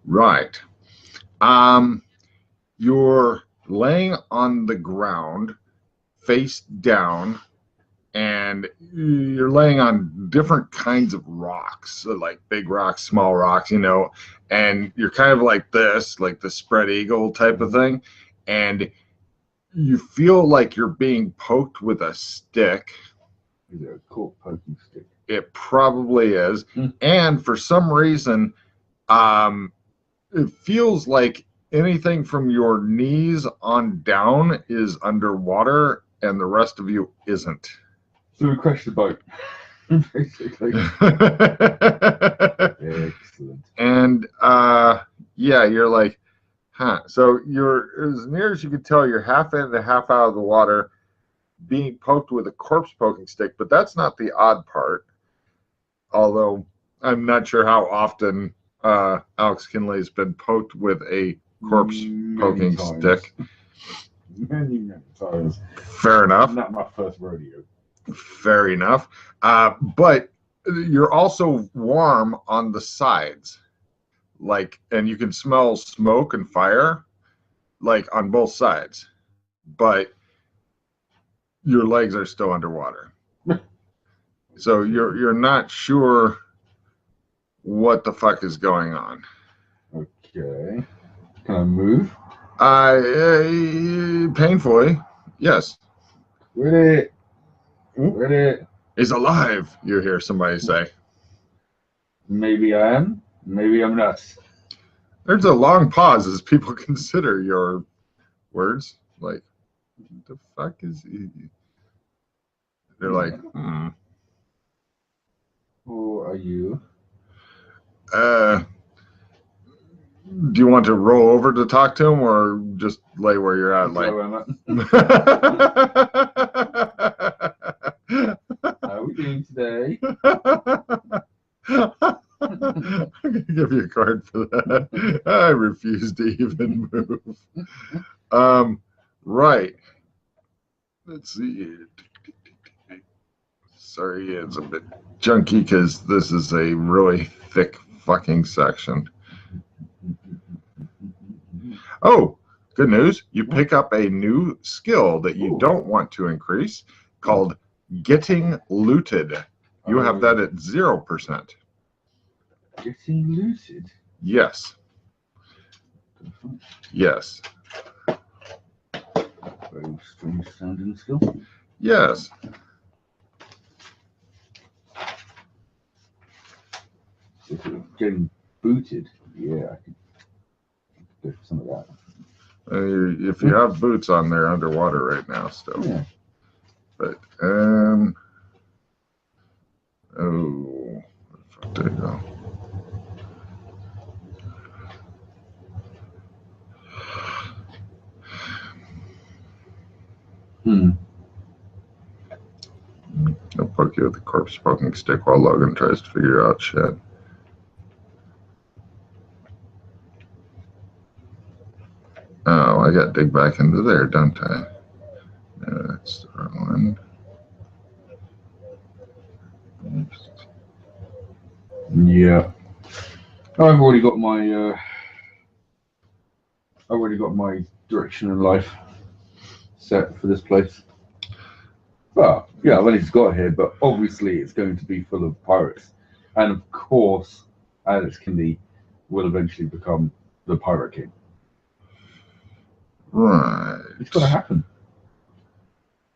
Right. You're laying on the ground, face down, and you're laying on different kinds of rocks, so like big rocks, small rocks, and you're kind of like this, like the spread eagle type of thing, and you feel like you're being poked with a stick. Is it a cool poking stick? It probably is. And for some reason, it feels like anything from your knees on down is underwater and the rest of you isn't. So we crashed the boat, basically. Excellent. And yeah, you're like, huh. So you're, as near as you can tell, you're half in and half out of the water, being poked with a corpse poking stick. But that's not the odd part. Although I'm not sure how often Alex Kinley's been poked with a corpse poking stick. Many times. Fair enough. Not my first rodeo. Fair enough. But you're also warm on the sides, like, and you can smell smoke and fire, like on both sides, but your legs are still underwater. So you're not sure what the fuck is going on. Okay. Can I move? Painfully, yes. Ready? Ready? He's alive, you hear somebody say. Maybe I am. Maybe I'm not. There's a long pause as people consider your words. Like, what the fuck is he? They're like, Who are you? Do you want to roll over to talk to him or just lay where you're at? Like, how are we doing today? I'm going to give you a card for that. I refuse to even move. Right. Let's see. Sorry, it's a bit junky because this is a really thick fucking section. Oh, good news. You pick up a new skill that you don't want to increase called Getting Looted. You have that at 0%. Getting Looted? Yes. Yes. Very strange sounding skill. Yes. If it was getting booted, yeah, I could go for some of that. If you have boots on, they're underwater right now still. Yeah. But, oh, where the fuck did it go? I'll poke you with the corpse poking stick while Logan tries to figure out shit. Oh, I got to dig back into there, don't I? That's the wrong one. Yeah. I've already got my direction in life set for this place. Well, yeah, I've only just got here, but obviously it's going to be full of pirates. And of course, Alex Kinley will eventually become the Pirate King. Right. It's going to happen.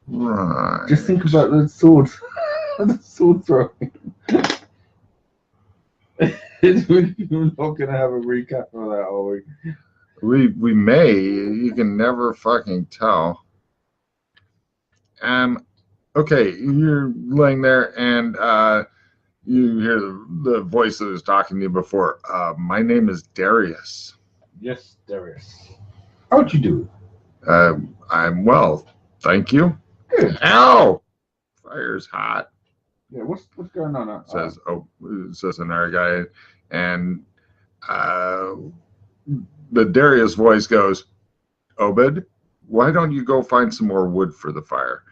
Right. Just think about the sword, the sword throwing. We're not going to have a recap of that, are we? We may. You can never fucking tell. Okay, you're laying there and you hear the voice that was talking to you before. My name is Darius. Yes, Darius. How'd you do? I'm well, thank you. Good. Ow! Fire's hot. Yeah, what's going on? Says another guy, and the Darius voice goes, Obed, why don't you go find some more wood for the fire?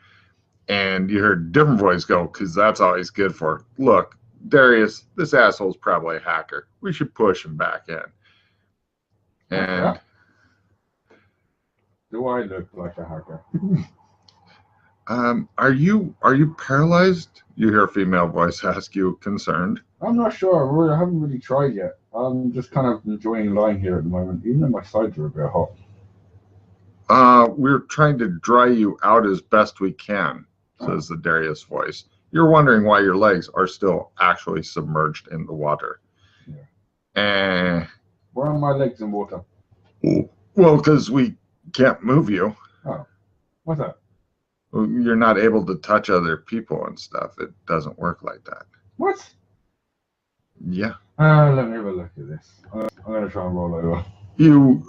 And you heard a different voice go, because that's all he's good for. Look, Darius, this asshole's probably a hacker. We should push him back in. And Okay. Do I look like a hacker? are you paralyzed? You hear a female voice ask you, concerned. I'm not sure. I haven't really tried yet. I'm just kind of enjoying lying here at the moment, even though my sides are a bit hot. We're trying to dry you out as best we can, says the Darius voice. You're wondering why your legs are still actually submerged in the water. Yeah. And Why are my legs in water? well, because we can't move you. Oh, what's that? You're not able to touch other people and stuff. It doesn't work like that. What? Yeah. Let me have a look at this. I'm going to try and roll over. You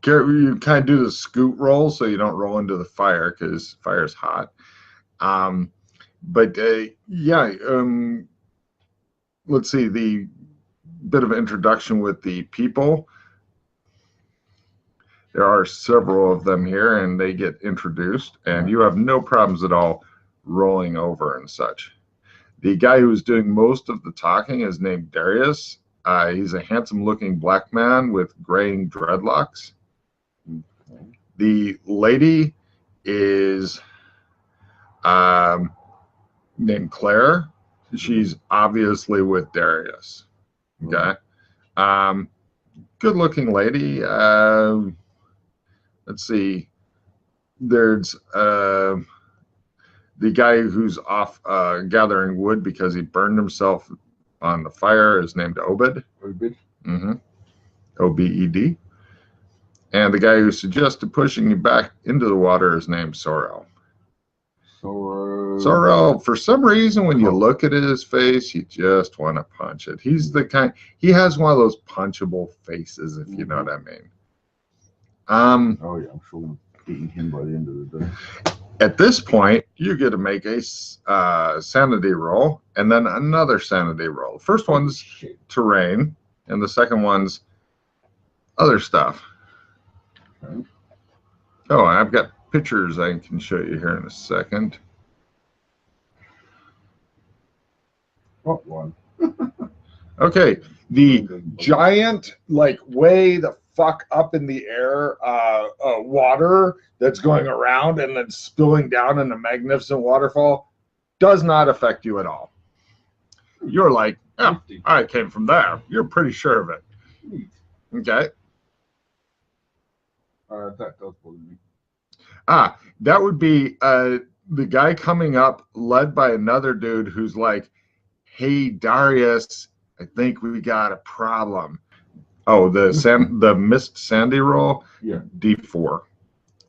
kind of do the scoot roll so you don't roll into the fire because fire's hot. But yeah, let's see, the bit of introduction with the people. There are several of them here, and they get introduced, and you have no problems at all rolling over and such. The guy who's doing most of the talking is named Darius. He's a handsome-looking black man with graying dreadlocks. The lady is named Claire. She's obviously with Darius. Okay. Good-looking lady. Let's see. There's the guy who's off gathering wood because he burned himself on the fire is named Obed. Obed? Mm-hmm. Obed. And the guy who suggested pushing you back into the water is named Sorrel. Sorrel, for some reason, when you look at his face, you just want to punch it. He's the kind, he has one of those punchable faces, if you know what I mean. Oh, yeah, I'm sure I'm beating him by the end of the day. At this point, you get to make a sanity roll and then another sanity roll. The first one's terrain, and the second one's other stuff. Okay. Oh, I've got pictures I can show you here in a second. What one? Okay, the giant, like way the fuck up in the air water that's going around and then spilling down in a magnificent waterfall does not affect you at all. You're like, oh, I came from there. You're pretty sure of it. Okay. That does bother me. That would be the guy coming up led by another dude who's like, hey, Darius, I think we got a problem. Oh, the missed Sandy roll? Yeah. D4.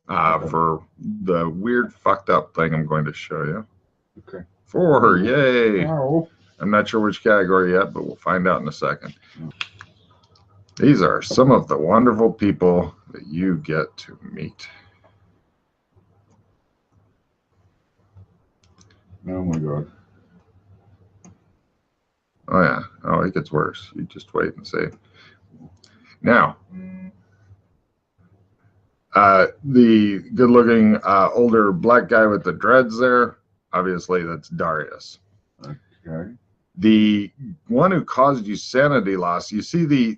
For the weird fucked up thing I'm going to show you. Okay. 4, yay. Ow. I'm not sure which category yet, but we'll find out in a second. These are some of the wonderful people that you get to meet. Oh my god. Oh yeah. Oh, it gets worse. You just wait and see. Now, the good-looking older black guy with the dreads there, obviously that's Darius. Okay. The one who caused you sanity loss, you see the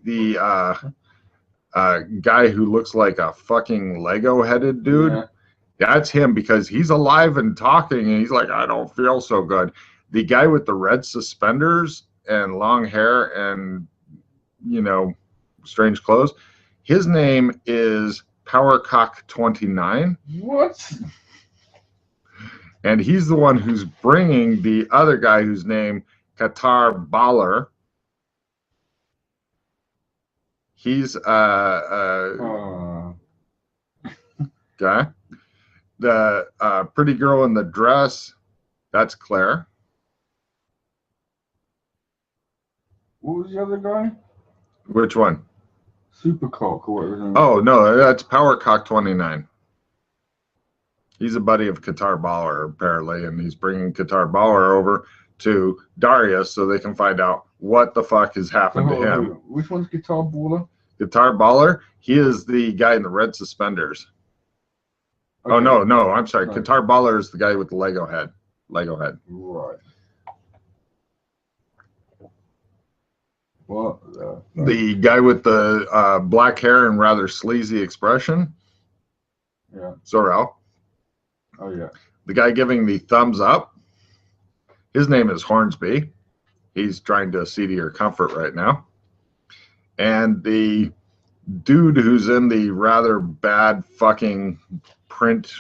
guy who looks like a fucking Lego-headed dude? Yeah. That's him because he's alive and talking, and he's like, I don't feel so good. The guy with the red suspenders and long hair and, you know, strange clothes, his name is Powercock29. What? And he's the one who's bringing the other guy whose name Qatar Baller. He's guy. The pretty girl in the dress, that's Claire. What was the other guy? Which one? Supercock or whatever. Oh no, that's Powercock29. He's a buddy of Qatar Baller apparently, and he's bringing Qatar Baller over to Darius so they can find out what the fuck has happened to him. Which one's Guitar Baller? Guitar Baller, he is the guy in the red suspenders. Okay. Oh no, I'm sorry. Right. Guitar Baller is the guy with the Lego head. Right. What the The guy with the black hair and rather sleazy expression. Yeah. Sorrel. Oh yeah. The guy giving the thumbs up. His name is Hornsby. He's trying to see to your comfort right now. And the dude who's in the rather bad fucking print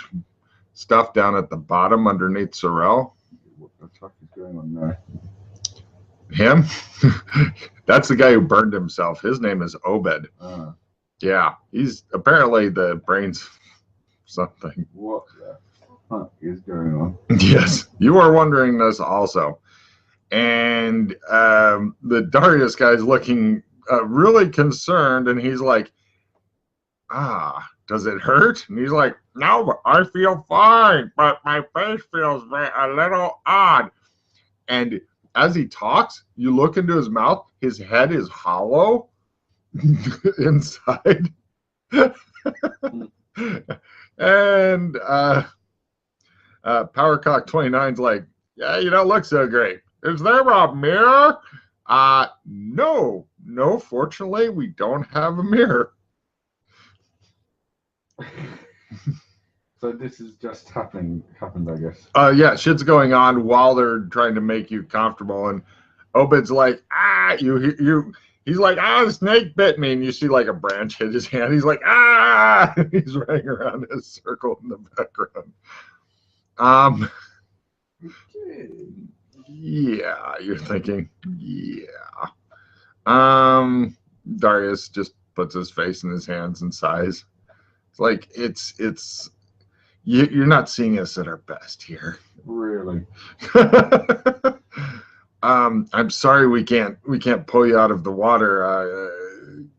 stuff down at the bottom underneath Sorrel. What the fuck is going on there? Him? That's the guy who burned himself. His name is Obed. Yeah, he's apparently the brains something. What the fuck is going on? Yes, you are wondering this also. And the Darius guy's looking really concerned, and he's like, does it hurt? And he's like, no, I feel fine, but my face feels a little odd. And as he talks, you look into his mouth, his head is hollow inside. And Powercock 29's like, yeah, you don't look so great. Is there a mirror? No, fortunately, we don't have a mirror. So this is just happened, I guess. Yeah, shit's going on while they're trying to make you comfortable, and Obed's like, he's like, the snake bit me, and you see like a branch hit his hand. He's like, he's running around in a circle in the background. Yeah, you're thinking, yeah. Darius just puts his face in his hands and sighs. It's like you're not seeing us at our best here. Really? I'm sorry we can't pull you out of the water,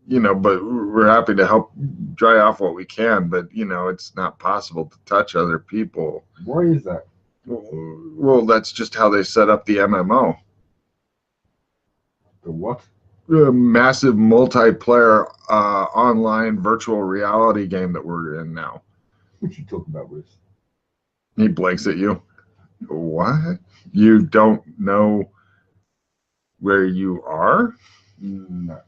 but we're happy to help dry off what we can, but it's not possible to touch other people. Why is that? Well, that's just how they set up the MMO. The what? A massive multiplayer online virtual reality game that we're in now. What you talking about, Bruce? He blinks at you. What? You don't know where you are? No.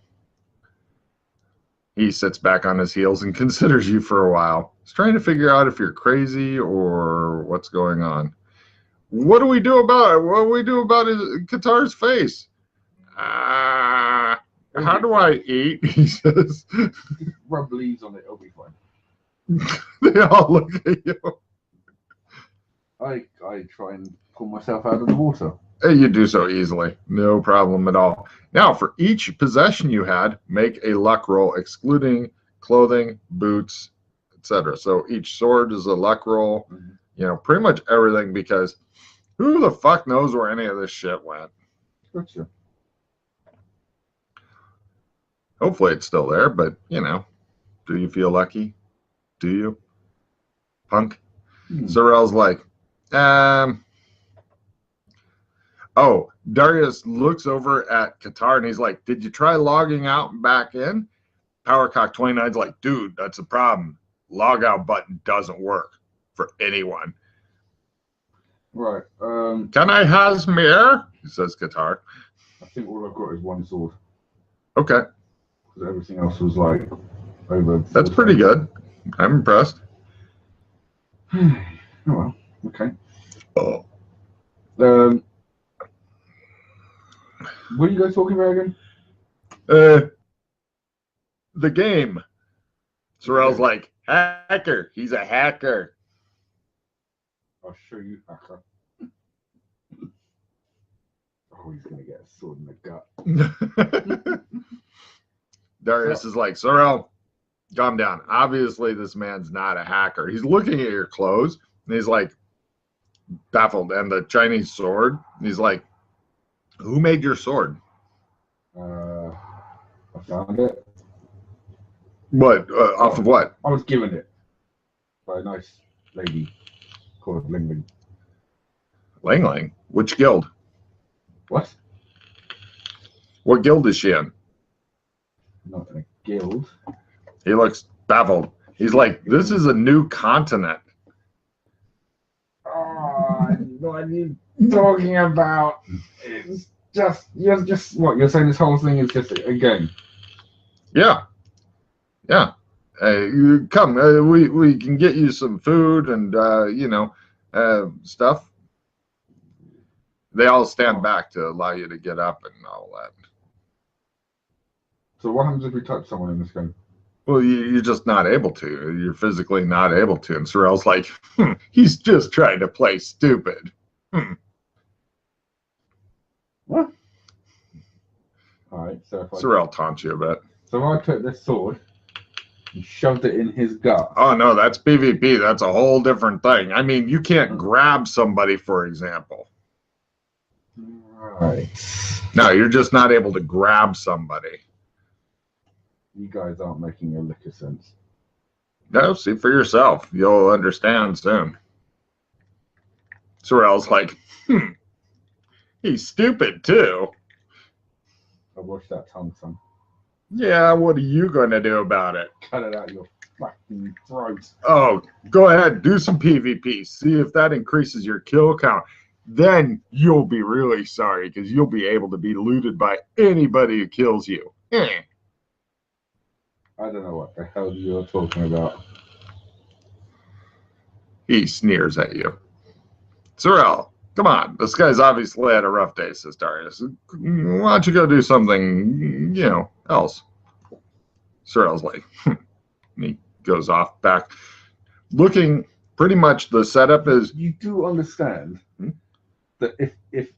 He sits back on his heels and considers you for a while. He's trying to figure out if you're crazy or what's going on. What do we do about it? What do we do about Qatar's face? How do I eat? He says. Rub leaves on it, it'll be fine. They all look at you. I try and pull myself out of the water. You do so easily. No problem at all. Now, for each possession you had, make a luck roll, excluding clothing, boots, etc. So each sword is a luck roll. Mm-hmm. Pretty much everything, because who the fuck knows where any of this shit went? Gotcha. Hopefully it's still there, but, do you feel lucky? Do you? Punk? Sorrel's like, Darius looks over at Qatar and he's like, did you try logging out and back in? Powercock 29's like, dude, that's the problem. Log out button doesn't work for anyone. Right. Can I has mirror? Says Qatar. I think all I've got is one sword. Okay. Because everything else was like over. That's pretty good. I'm impressed. Oh well. Okay. Oh. What are you guys talking about again? The game. Sorrel's like, hacker. He's a hacker. I'll show you, hacker. Oh, he's gonna get a sword in the gut. Darius is like, Sorrel, calm down. Obviously, this man's not a hacker. He's looking at your clothes, and he's like, baffled. And the Chinese sword, he's like, who made your sword? I found it. What? Off of what? I was given it by a nice lady called Ling Ling. Ling Ling? Which guild? What? What guild is she in? Not in a guild. He looks baffled. He's like, this is a new continent. Oh, what are you talking about? It's just, you're saying this whole thing is just a game. Yeah, yeah. You come, we can get you some food and stuff. They all stand back to allow you to get up and all that. So what happens if we touch someone in this game? Well, you're just not able to. You're physically not able to. And Sorrel's like, he's just trying to play stupid. What? All right, so if Sorrel taunts you a bit. So I took this sword and shoved it in his gut. Oh, no, that's PvP. That's a whole different thing. I mean, you can't grab somebody, for example. Right. No, you're just not able to grab somebody. You guys aren't making a lick of sense. No, see for yourself. You'll understand soon. Sorrel's like, he's stupid too. I watched that tongue, son. Yeah, what are you going to do about it? Cut it out your fucking throat. Oh, go ahead, do some PvP. See if that increases your kill count. Then you'll be really sorry because you'll be able to be looted by anybody who kills you. I don't know what the hell you're talking about. He sneers at you. Sorrel, come on. This guy's obviously had a rough day, says Darius. Why don't you go do something, else? Sorrel's like, and he goes off back. Looking, pretty much the setup is... You do understand that if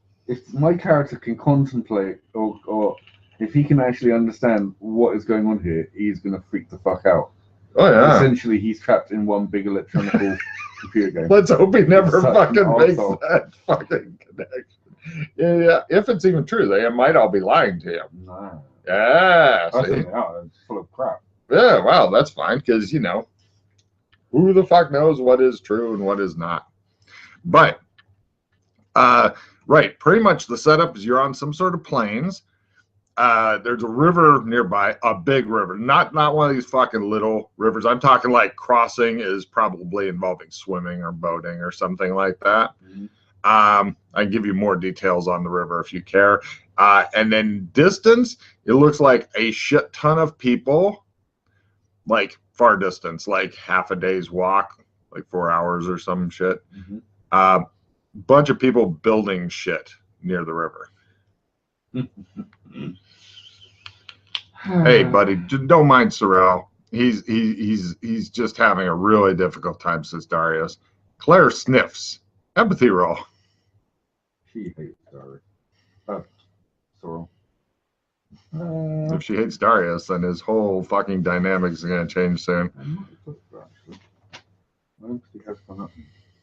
my character can contemplate or if he can actually understand what is going on here, he's going to freak the fuck out. Oh, yeah. Essentially, he's trapped in one big electronic computer game. Let's hope he never fucking makes asshole. that fucking connection. Yeah, if it's even true, they might all be lying to him. No. Yeah, I see? think they are. It's full of crap. Yeah, well, that's fine, because, who the fuck knows what is true and what is not. But, right, pretty much the setup is you're on some sort of plains. There's a river nearby, a big river, not one of these fucking little rivers. I'm talking like crossing is probably involving swimming or boating or something like that. Mm-hmm. I can give you more details on the river if you care. And then distance, it looks like a shit ton of people, like far distance, like half a day's walk, like 4 hours or some shit. Mm-hmm. Bunch of people building shit near the river. Hey, buddy, don't mind Sorrel. He's just having a really difficult time, says Darius. Claire sniffs. Empathy roll. She hates Darius. Sorrel. If she hates Darius, then his whole fucking dynamic is going to change soon. Empathy has gone up.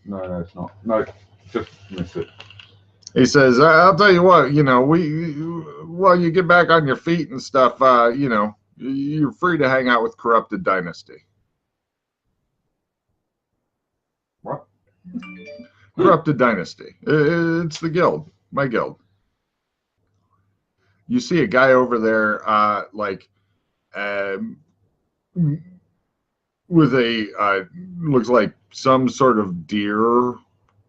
No, it's not. No, just miss it. He says, I'll tell you what, while you get back on your feet and stuff, you're free to hang out with Corrupted Dynasty. What? Corrupted Dynasty. It's the guild, my guild. You see a guy over there, with a, looks like some sort of deer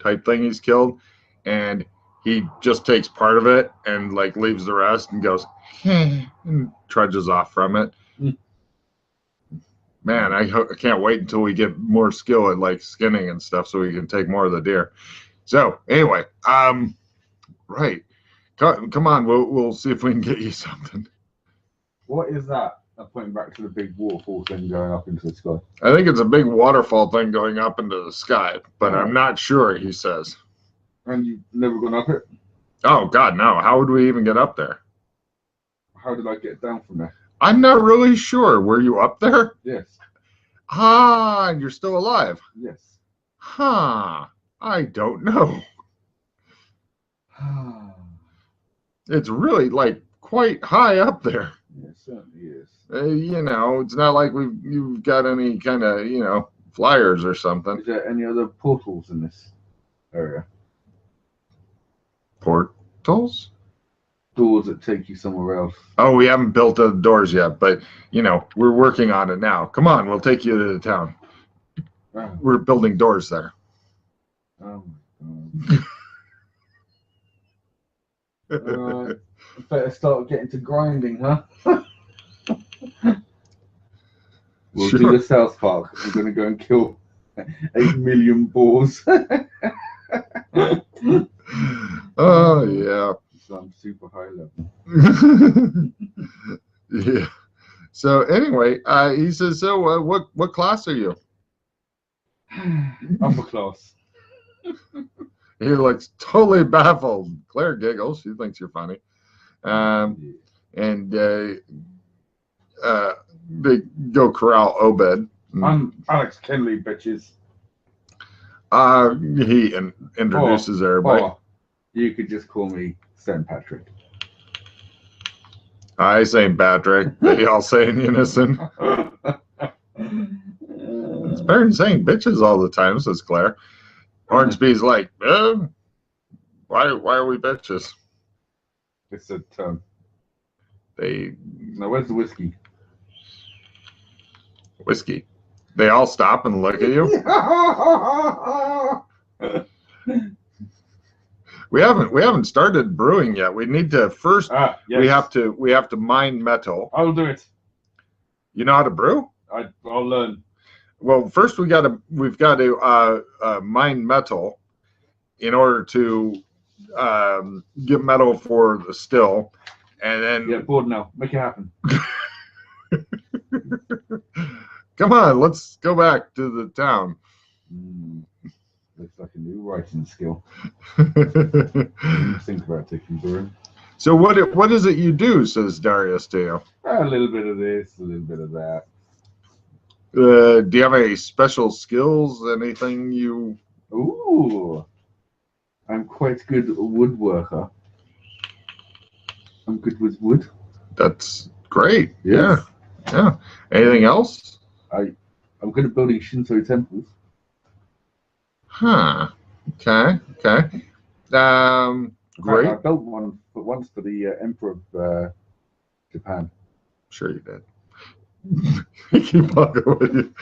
type thing he's killed, and he just takes part of it and leaves the rest and goes and trudges off from it. Man, I can't wait until we get more skill at skinning and stuff so we can take more of the deer. So anyway, right, come on, we'll see if we can get you something. What is that? I'm pointing back to the big waterfall thing going up into the sky. I think it's a big waterfall thing going up into the sky, but I'm not sure. He says. And you've never gone up it? Oh, God, no. How would we even get up there? How did I get down from there? I'm not really sure. Were you up there? Yes. Ah, and you're still alive. Yes. Huh. I don't know. It's really, quite high up there. Yeah, it certainly is. It's not like you've got any kind of, flyers or something. Is there any other portals in this area? Portals? Doors that take you somewhere else. Oh, we haven't built the doors yet, but we're working on it now. Come on, we'll take you to the town. Oh. We're building doors there. Oh my God. Better start getting to grinding, huh? We'll do the South Park. We're going to go and kill 8 million boars. Oh yeah. Some super high level. Yeah. So anyway, he says, so what class are you? Upper class. He looks totally baffled. Claire giggles. She thinks you're funny. And they go corral Obed. I'm Alex Kenley, bitches. He introduces everybody. Or you could just call me St. Patrick. I St. Patrick. They all say in unison. It's better than saying bitches all the time, says Claire. Hornsby's like, why are we bitches? It's a term. They Now, where's the whiskey? Whiskey. They all stop and look at you. We haven't started brewing yet. We need to first. Yes. We have to mine metal. I'll do it. You know how to brew? I'll learn. Well, first we've got to mine metal in order to get metal for the still, and then bored now. Make it happen. Come on, let's go back to the town. Looks like a new writing skill. Think about taking brewing. So what is it you do? Says Darius to you. A little bit of this, a little bit of that. Do you have any special skills? Anything you? Ooh, I'm quite good woodworker. I'm good with wood. That's great. Yes. Yeah. Anything else? I'm good at building Shinto temples. Huh. Okay. Great. I built one once for the Emperor of Japan. Sure you did. Keep on going.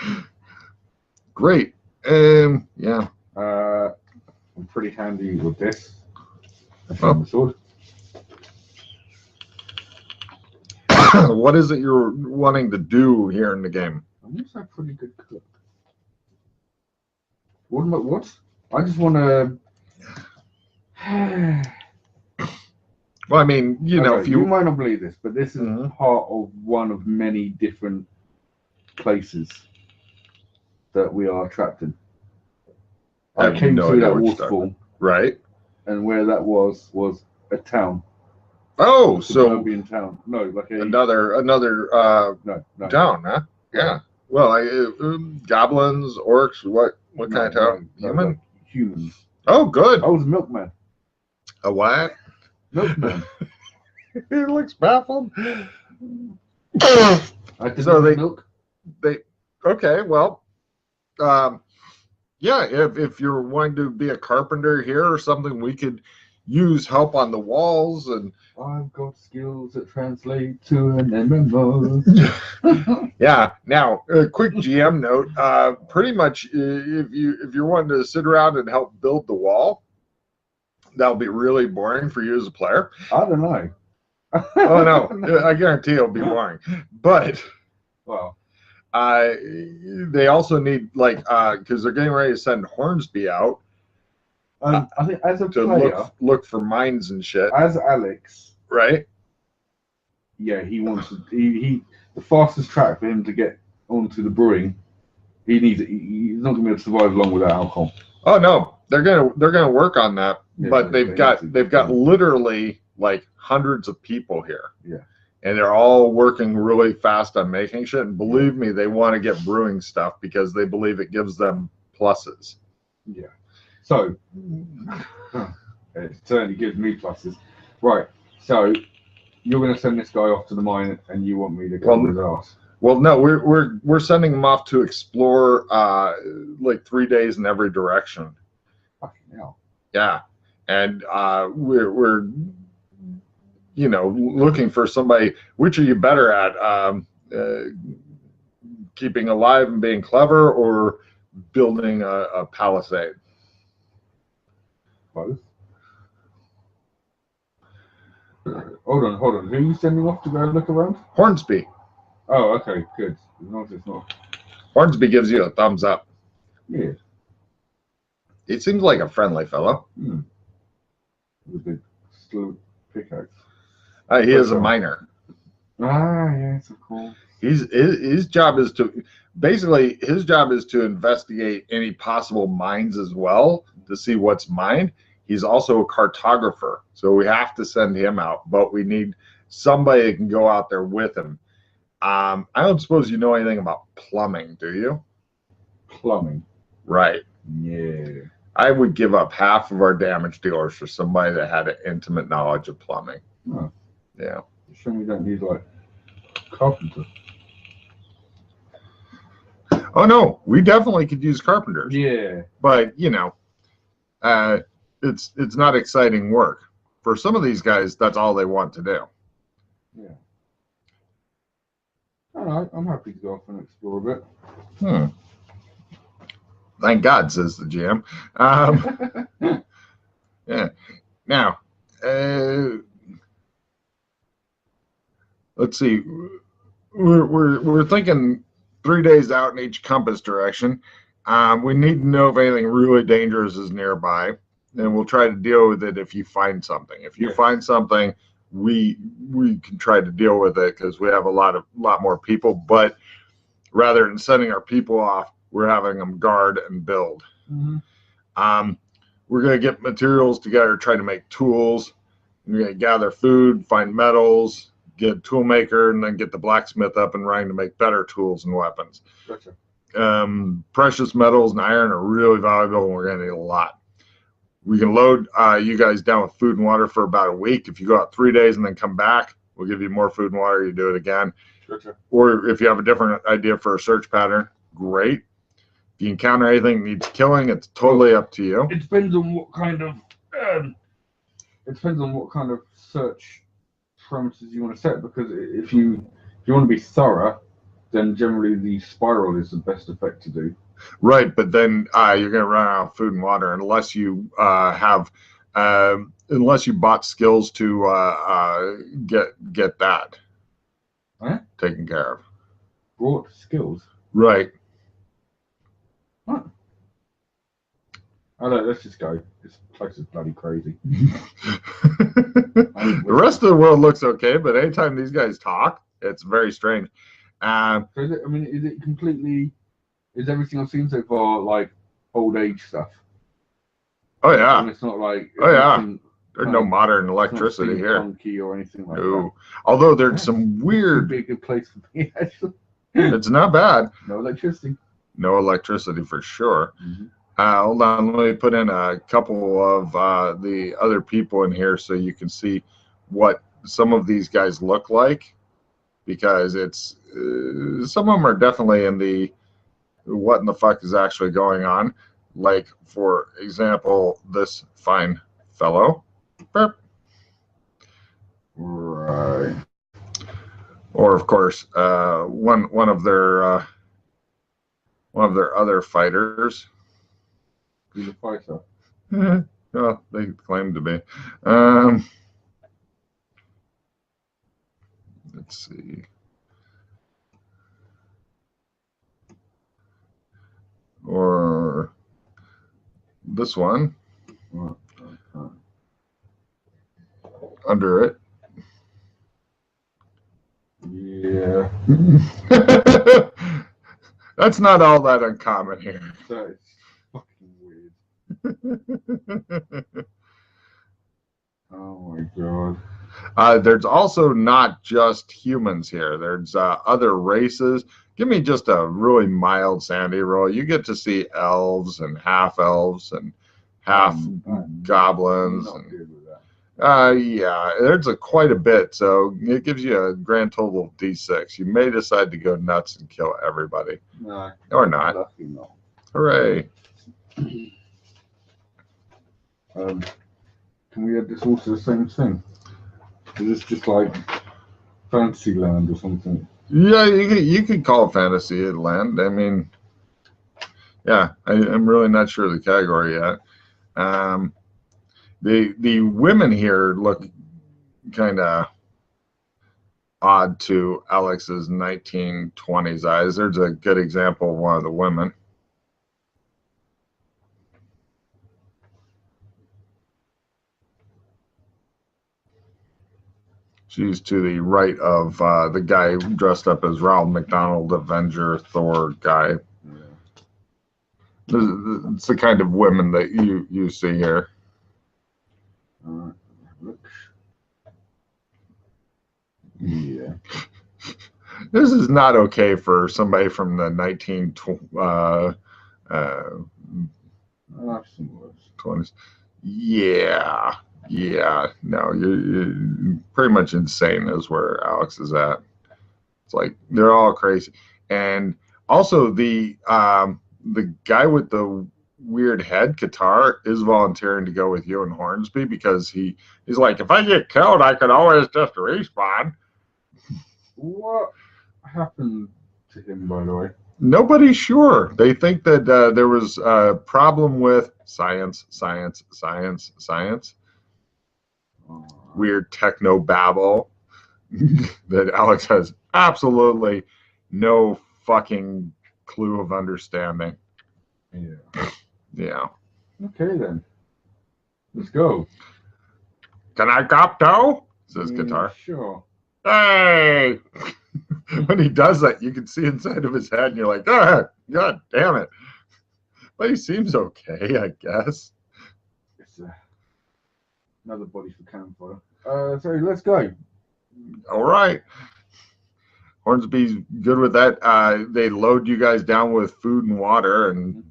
Great. Yeah. I'm pretty handy with this. Oh. Sword. What is it you're wanting to do here in the game? I'm also a pretty good cook. What? I just want to. Well, I mean, you know, if you might not believe this, but this is part of one of many different places that we are trapped in. I came through that waterfall, right? And where that was a town. Oh, so Suburban town. No, like another no. town, huh? Yeah. Well, goblins, orcs, what kind of town? Human? Like humans. Oh, good. I was a milkman. A what? Milkman. He looks baffled. I did milk. Okay, well, yeah, if you're wanting to be a carpenter here or something, we could use help on the walls. And I've got skills that translate to an MMO. Yeah. Now, a quick GM note. Pretty much, if you're wanting to sit around and help build the wall, that'll be really boring for you as a player. I don't know. Oh no, I guarantee it'll be boring. But well, they also need because they're getting ready to send Hornsby out. I think as a to player, look for mines and shit. As Alex, right? Yeah, he wants to. He the fastest track for him to get onto the brewing. He's not going to be able to survive long without alcohol. Oh no, they're gonna work on that. Yeah, but they've got literally like hundreds of people here. Yeah. And they're all working really fast on making shit. And believe me, they want to get brewing stuff because they believe it gives them pluses. Yeah. So it certainly gives me pluses. Right. So you're going to send this guy off to the mine, and you want me to cover his ass. Well, no, we're sending him off to explore like 3 days in every direction. Fucking hell. Yeah, and we're looking for somebody. Which are you better at? Keeping alive and being clever, or building a palisade? Both. Hold on. Who are you sending off to go look around? Hornsby. Oh, okay, good. As long as it's not Hornsby gives you a thumbs up. Yeah. He seems like a friendly fellow. With a big slow pickaxe. He is a miner. Ah, yes, of course. His job is to basically investigate any possible mines as well to see what's mined. He's also a cartographer, so we have to send him out, but we need somebody that can go out there with him. I don't suppose you know anything about plumbing, do you? Plumbing. Right. Yeah. I would give up half of our damage dealers for somebody that had an intimate knowledge of plumbing. Oh. Yeah. Sure, we don't need like carpenter. Oh no, we definitely could use carpenters. Yeah. But you know, it's not exciting work. For some of these guys, that's all they want to do. Yeah. All right, I'm happy to go off and explore a bit. Thank God, says the GM. Yeah. Now, let's see. We're thinking 3 days out in each compass direction. We need to know if anything really dangerous is nearby, and we'll try to deal with it if you find something. If you find something, we can try to deal with it because we have a lot more people. But rather than sending our people off, we're having them guard and build. We're going to get materials together, try to make tools. We're going to gather food, find metals, get a tool maker, and then get the blacksmith up and running to make better tools and weapons. Gotcha. Precious metals and iron are really valuable, and we're going to need a lot. We can load you guys down with food and water for about a week. If you go out 3 days and then come back, we'll give you more food and water. You do it again. Gotcha. Or if you have a different idea for a search pattern, great. If you encounter anything that needs killing, it's totally up to you. It depends on what kind of search parameters you want to set, because if you want to be thorough, then generally the spiral is the best effect to do. Right, but then you're going to run out of food and water unless you unless you bought skills to get that taken care of. Brought skills. Right. What? Oh no, let's just go. This place is bloody crazy. The rest of the world looks okay, but anytime these guys talk, it's very strange. So is it completely? Is everything I've seen so far like old age stuff? Oh yeah. And it's not like. Oh yeah. There's no modern electricity here. Or anything like no. Although there's some weird. It'd be a good place for me actually. It's not bad. No electricity. No electricity for sure. Hold on, let me put in a couple of the other people in here so you can see what some of these guys look like, because it's some of them are definitely in the what in the fuck is actually going on. Like, for example, this fine fellow. Burp. Right. Or of course, one of their other fighters. He's a fighter. Well, they claim to be. Let's see. Or this one. Under it. Yeah. That's not all that uncommon here. That is fucking weird. Oh my god. There's also not just humans here. There's other races. Give me just a really mild sanity roll. You get to see elves and half elves and half goblins. Yeah, there's quite a bit. So it gives you a grand total of D6. You may decide to go nuts and kill everybody. No. Or not. Lucky not. Hooray. Can we add this all to the same thing? Is this just like Fantasyland or something? Yeah, you could call it Fantasyland. I mean, yeah, I'm really not sure of the category yet. The women here look kind of odd to Alex's 1920s eyes. There's a good example of one of the women. She's to the right of the guy dressed up as Ronald McDonald, Avenger, Thor guy. Yeah. It's the kind of women that you see here. Yeah. This is not okay for somebody from the 20s. Yeah. Yeah. No, you're pretty much insane is where Alex is at. It's like they're all crazy. And also the guy with the weird head, Qatar, is volunteering to go with you and Hornsby because he's like, if I get killed, I could always just respawn. What happened to him, by the way? Nobody's sure. They think that there was a problem with science. Weird techno babble that Alex has absolutely no fucking clue of understanding. Yeah. Yeah. Okay then. Let's go. Can I cop toe? Says Qatar. Sure. Hey! When he does that, you can see inside of his head, and you're like, ah, God damn it. But he seems okay, I guess. It's another body for campfire. So let's go. All right. Hornsby's good with that. They load you guys down with food and water and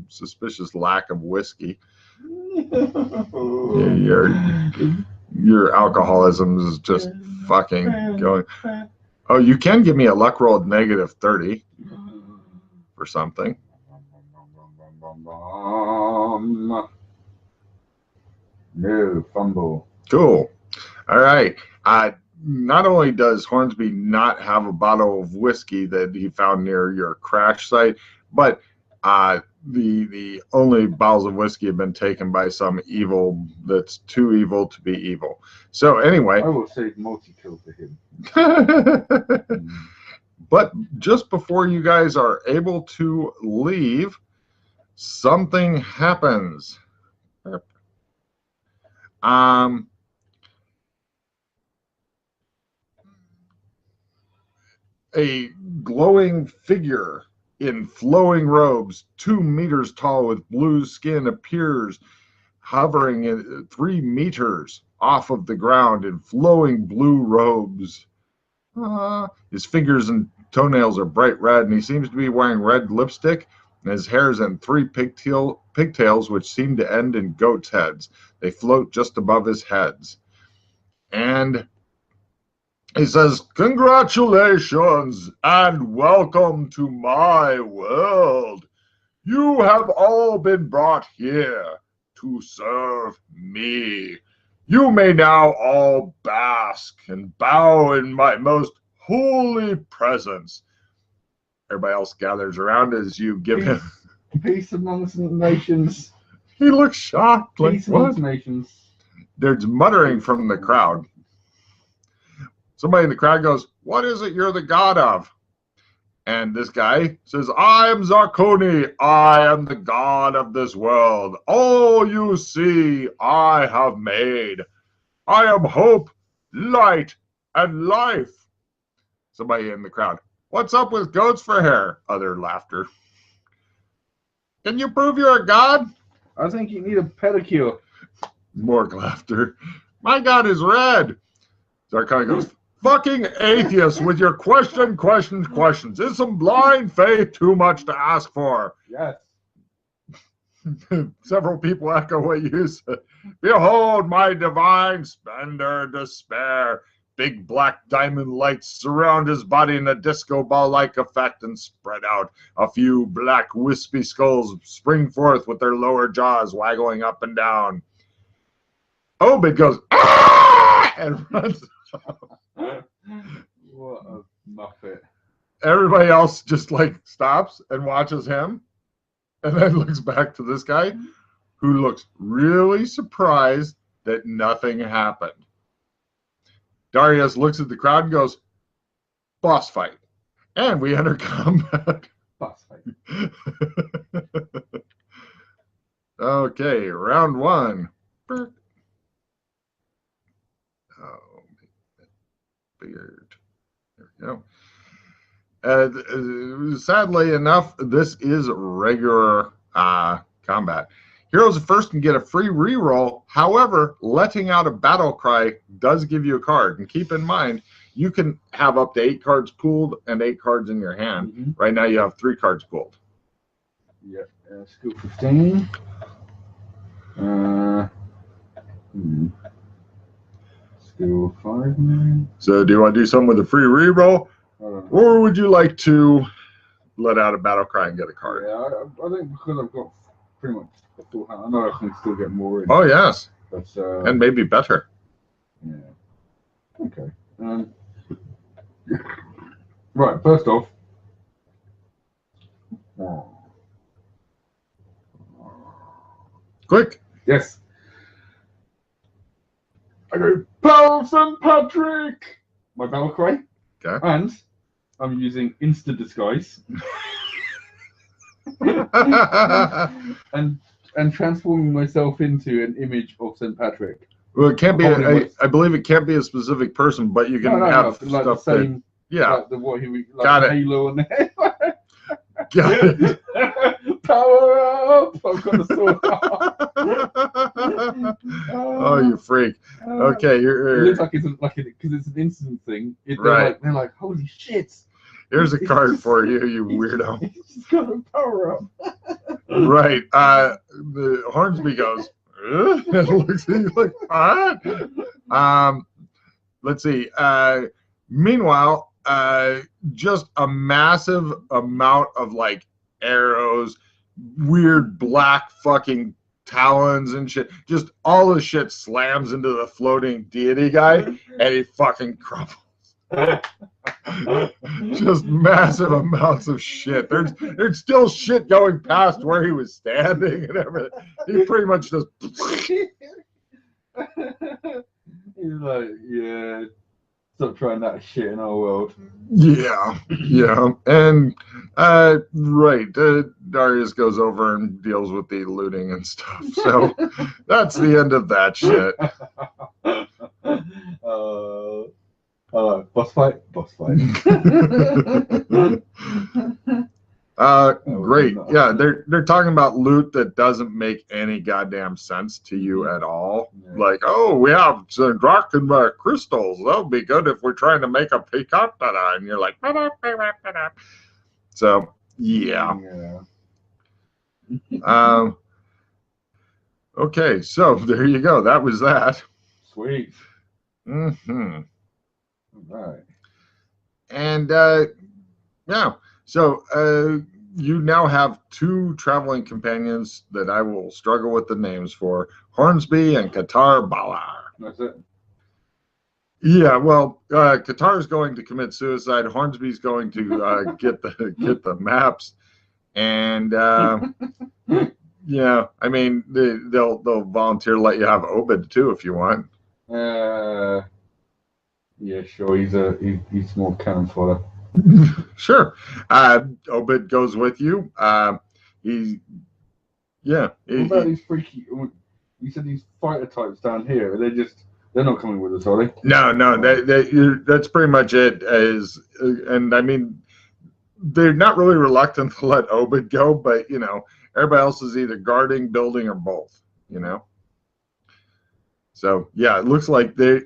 suspicious lack of whiskey. Your alcoholism is just fucking going. Oh, you can give me a luck roll of -30 for something. No, fumble. Cool. All right. Not only does Hornsby not have a bottle of whiskey that he found near your crash site, but the only bottles of whiskey have been taken by some evil that's too evil to be evil. So anyway, I will save multi-kill for him. But just before you guys are able to leave, something happens. A glowing figure in flowing robes, 2 meters tall with blue skin, appears hovering at 3 meters off of the ground in flowing blue robes. His fingers and toenails are bright red, and he seems to be wearing red lipstick, and his hair is in 3 pigtails which seem to end in goat's heads. They float just above his heads. And he says, "Congratulations and welcome to my world. You have all been brought here to serve me. You may now all bask and bow in my most holy presence." Everybody else gathers around as you give him peace amongst nations. He looks shocked. Peace like, amongst nations. There's muttering from the crowd. Somebody in the crowd goes, "What is it you're the god of?" And this guy says, "I am Zarkoni. I am the god of this world. All you see, I have made. I am hope, light, and life." Somebody in the crowd, "What's up with goats for hair?" Other laughter. "Can you prove you're a god?" I think you need a pedicure. More laughter. "My god is red." Zarkoni goes, "Fucking atheists with your questions. Is some blind faith too much to ask for?" Yes. Several people echo what you said. "Behold my divine splendor, despair. Big black diamond lights surround his body in a disco ball-like effect and spread out. A few black wispy skulls spring forth with their lower jaws waggling up and down." Obed goes, "Ah!" and runs. What a muppet. Everybody else just like stops and watches him and then looks back to this guy who looks really surprised that nothing happened. Darius looks at the crowd and goes, boss fight. And we enter combat. Boss fight. Okay, round one. Oh, beard. There we go. Sadly enough, this is regular combat. Heroes first can get a free reroll. However, letting out a battle cry does give you a card. And keep in mind, you can have up to 8 cards pooled and 8 cards in your hand. Mm-hmm. Right now, you have 3 cards pooled. Yeah, skill 15. Skill 5, maybe? So, do you want to do something with a free reroll? Or would you like to let out a battle cry and get a card? Yeah, I think because I've got pretty much a full hand, I know I can still get more in. Oh, yes. But, and maybe better. Yeah. Okay. Right, first off. Quick. Yes. I go, Power of St. Patrick! My battle cry. Okay. And I'm using Insta Disguise. and transforming myself into an image of St. Patrick. Well, it can't be. I believe it can't be a specific person, but you can have like stuff the same. Yeah. Like what he like Got it. Halo and Got it. Power up! I've got the sword. Oh, you freak. Okay, It you're. looks like because it's an instant thing. Right. They're like, holy shit! Here's a card for you, you weirdo. He's just got a power up. Right. The Hornsby goes. It looks he's like what? Let's see. Meanwhile, just a massive amount of like arrows, weird black fucking talons and shit. Just all the shit slams into the floating deity guy, and he fucking crumbles. Just massive amounts of shit. There's still shit going past where he was standing and everything. He pretty much just. He's like, yeah, stop trying that shit in our world. Yeah, and right, Darius goes over and deals with the looting and stuff. So that's the end of that shit. Boss fight. Great. Yeah, they're talking about loot that doesn't make any goddamn sense to you at all. Yeah. Like, oh, we have some Drakenberg crystals. That'll be good if we're trying to make a peacock. And you're like, so yeah. Okay, so there you go. That was that. Sweet. Mm-hmm. All right. And yeah. So you now have 2 traveling companions that I will struggle with the names for: Hornsby and Qatar Balar. That's it. Yeah, well, Qatar's going to commit suicide. Hornsby's going to get the maps, and yeah, I mean they'll volunteer to let you have Obed too if you want. Yeah, sure. He's more cannon fodder. Sure. Obed goes with you. What about these freaky? You said these fighter types down here. They're not coming with us, are they? No. That's pretty much it. And I mean, they're not really reluctant to let Obed go, but everybody else is either guarding, building, or both. So yeah, it looks like they're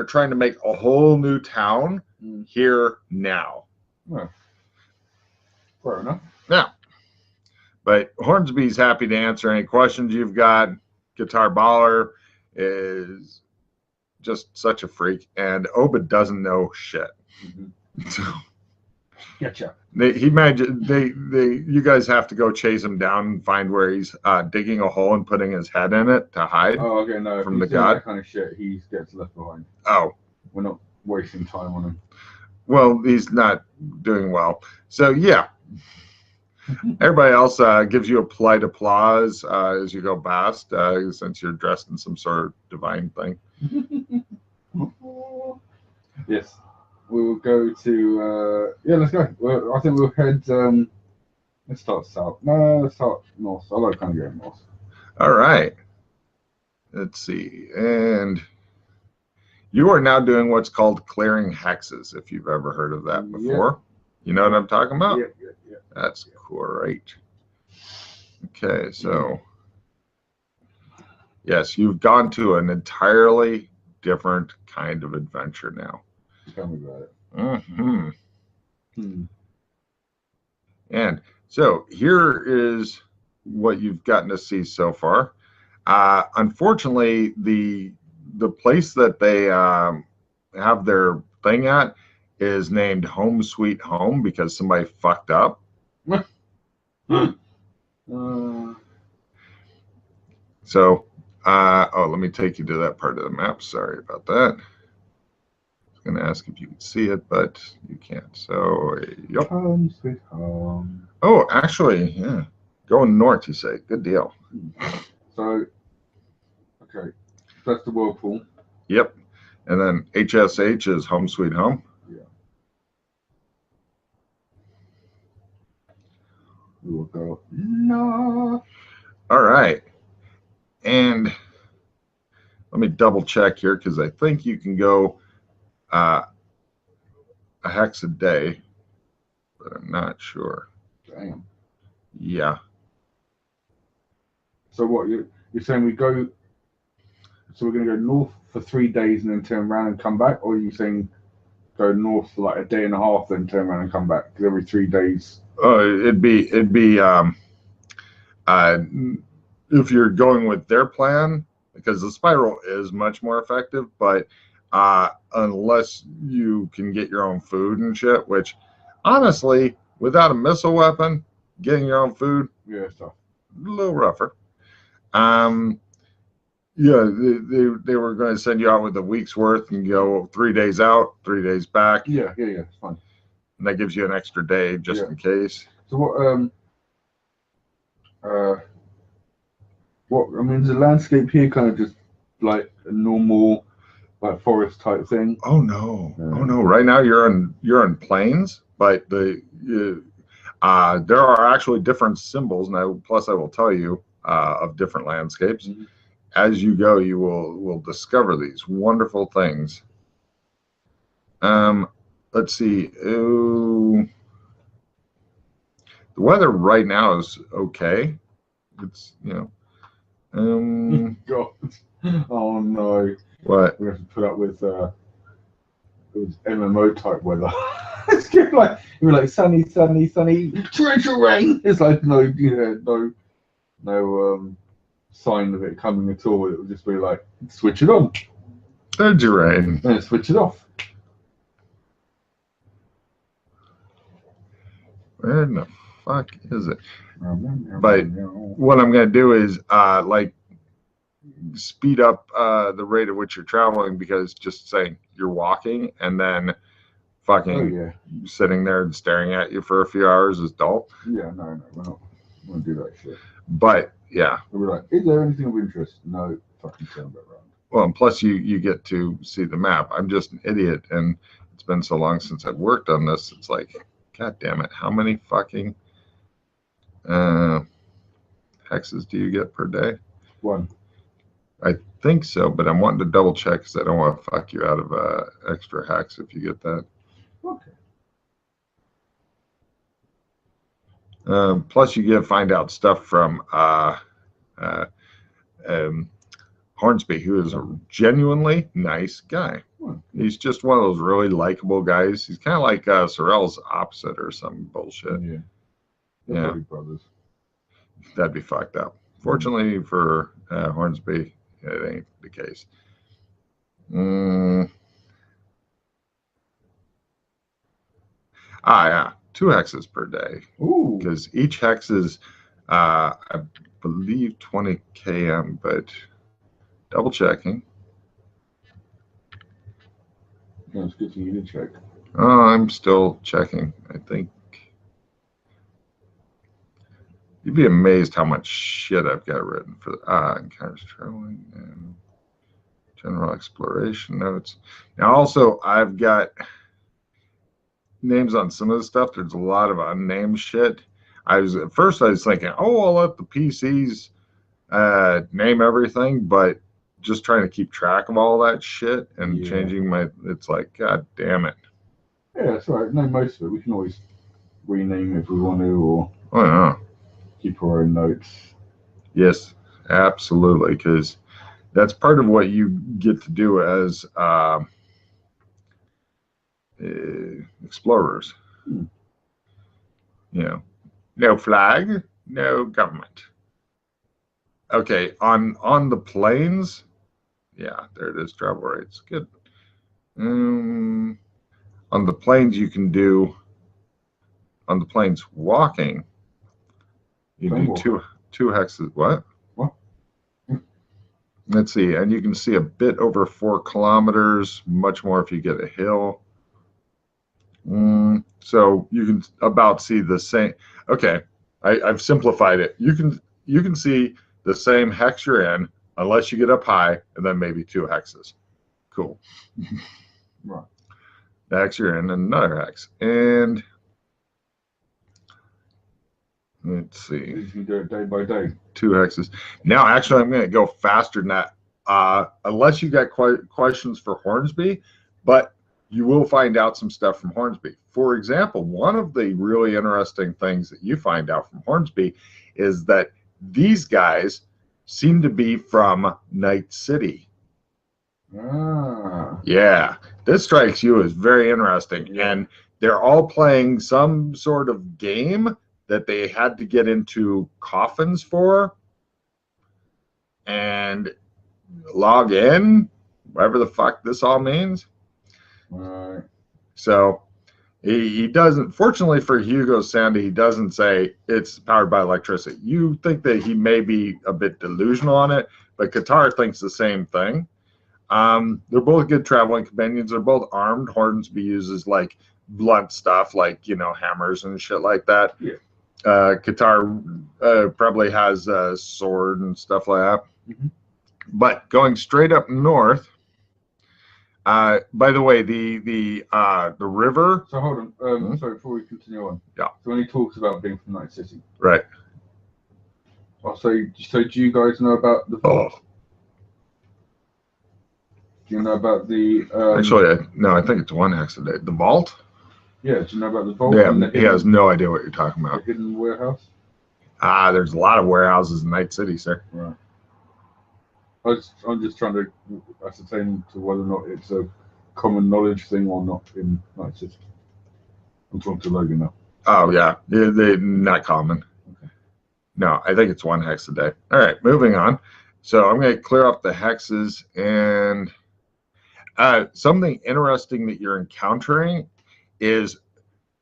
trying to make a whole new town here now. Well, fair enough. Yeah. But Hornsby's happy to answer any questions you've got. Guitar Baller is just such a freak, and Obed doesn't know shit. Mm-hmm. So Gotcha. You guys have to go chase him down and find where he's digging a hole and putting his head in it to hide. Oh, okay, no. From the god. That kind of shit, he gets left behind. Oh, we're not wasting time on him. Well, he's not doing well. So yeah, everybody else gives you a polite applause as you go past, since you're dressed in some sort of divine thing. Yes. We will go to yeah. Let's go. I think we'll head. Let's start south. No, let's start north. I like kind of going north. All right. Let's see. And you are now doing what's called clearing hexes, if you've ever heard of that before. You know what I'm talking about? Yeah. That's great. Okay, so yes, you've gone to an entirely different kind of adventure now. Tell me about it. Mm-hmm. And so here is what you've gotten to see so far. Unfortunately, the place that they have their thing at is named Home Sweet Home because somebody fucked up. So, let me take you to that part of the map. Sorry about that. I was going to ask if you could see it, but you can't. So, yep. Home sweet home. Oh, actually, yeah. Going north, you say. Good deal. So, okay. That's the whirlpool. Yep. And then HSH is Home Sweet Home. Yeah. We will go north. All right. And let me double check here because I think you can go a hex a day, but I'm not sure. Damn. Yeah. So what you're saying we go? So we're going to go north for 3 days and then turn around and come back, or are you saying go north for like a day and a half, then turn around and come back? Because every 3 days. It'd be if you're going with their plan, because the spiral is much more effective, but unless you can get your own food and shit, which honestly, without a missile weapon, getting your own food, Yeah, stuff. A little rougher. Yeah, they were going to send you out with a week's worth and go 3 days out, 3 days back. Yeah, it's fine. And that gives you an extra day just in case. So I mean, is the landscape here kind of just like a normal, like forest type thing? Oh no, oh no! Right now you're in plains, but there are actually different symbols. And plus I will tell you of different landscapes. Mm-hmm. As you go, you will discover these wonderful things. Let's see. The weather right now is okay. It's God. Oh no. What? We have to put up with it was MMO type weather. It's good, like we're like sunny, torrential rain. It's like no sign of it coming at all. It would just be like switch it on. There's your rain. And switch it off. Where the fuck is it? But what I'm gonna do is like speed up the rate at which you're traveling, because just saying you're walking and then fucking sitting there and staring at you for a few hours is dull. Yeah, no, we're not gonna do that shit. But yeah, we're like, is there anything of interest? No, fucking turn it around. Well, and plus you get to see the map. I'm just an idiot, and it's been so long since I've worked on this. It's like, god damn it, how many fucking hexes do you get per day? 1. I think so, but I'm wanting to double check because I don't want to fuck you out of extra hex if you get that. Okay. Plus, you find out stuff from Hornsby, who is a genuinely nice guy. He's just one of those really likable guys. He's kind of like Sorrell's opposite or some bullshit. Yeah. Brothers. That'd be fucked up. Fortunately for Hornsby, it ain't the case. Yeah, 2 hexes per day. Ooh. Because each hex is, I believe, 20 km, but double checking. Yeah, it's good for you to check. Oh, I'm still checking. I think you'd be amazed how much shit I've got written for encounters traveling and General exploration notes. Now, also, I've got names on some of the stuff. There's a lot of unnamed shit. At first I was thinking, oh, I'll let the PCs name everything, but just trying to keep track of all that shit and changing it's like, god damn it. Yeah, that's right. No, most of it we can always rename if we want to, or keep our own notes. Yes, absolutely, because that's part of what you get to do as explorers. No flag, no government. Okay, on the plains, yeah, there it is. Travel rates, good. On the plains, you can do on the plains walking. You do two hexes. What? Let's see, and you can see a bit over 4 kilometers. Much more if you get a hill. So you can about see the same. Okay, I've simplified it. You can see the same hex you're in unless you get up high, and then maybe 2 hexes. Cool. Right. The hex you're in, and another hex, and let's see. You can do it day by day. 2 hexes. Now, actually, I'm going to go faster than that. Unless you got questions for Hornsby, but you will find out some stuff from Hornsby. For example, one of the really interesting things that you find out from Hornsby is that these guys seem to be from Night City. Yeah, this strikes you as very interesting. And they're all playing some sort of game that they had to get into coffins for and log in, whatever the fuck this all means. So he doesn't, fortunately for Hugo Sandy, he doesn't say it's powered by electricity. You think that he may be a bit delusional on it, but Qatar thinks the same thing. They're both good traveling companions. They're both armed. Hornsby uses like blunt stuff, like, hammers and shit like that. Yeah. Qatar probably has a sword and stuff like that. Mm-hmm. But going straight up north, by the way, the river. So hold on. Sorry, before we continue on. Yeah. So when he talks about being from Night City. Right. So do you guys know about the vault? Oh. Do you know about the? Actually, no. I think it's 1 hex a day. The vault. Yeah. Do you know about the vault? Yeah. He has no idea what you're talking about. The hidden warehouse. There's a lot of warehouses in Night City, sir. Right. I'm just trying to ascertain to whether or not it's a common knowledge thing or not in Night City. I'm talking to Logan now. Oh yeah, they're not common. Okay. No, I think it's 1 hex a day. All right, moving on. So I'm going to clear up the hexes, and something interesting that you're encountering is